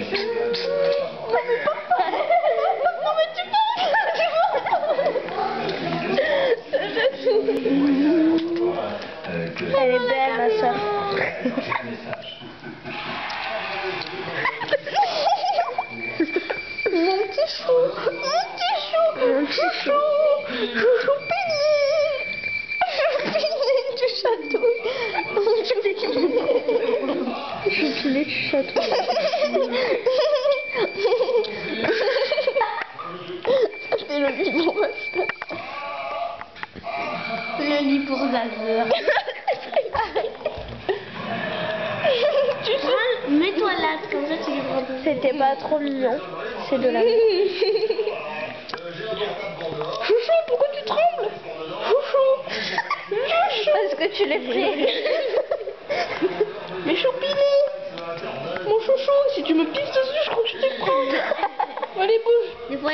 Non mais tu Elle est belle ma soeur. Mon petit chou, mon petit chou, chouchou, chouchou Pili, Choupini, tu chatouilles, Choupini, tu chatouilles. C'est le lit pour ma soeur. Le lit pour ma soeur. Mets-toi là, comme ça tu lui prends. C'était pas trop mignon. C'est de la... Chouchou, pourquoi tu trembles? Chouchou. Chouchou. Parce que tu l'es pris. Mais Choupini, mon chouchou, si tu me pisses dessus, je crois que je te prends. Allez, bouge. Des fois,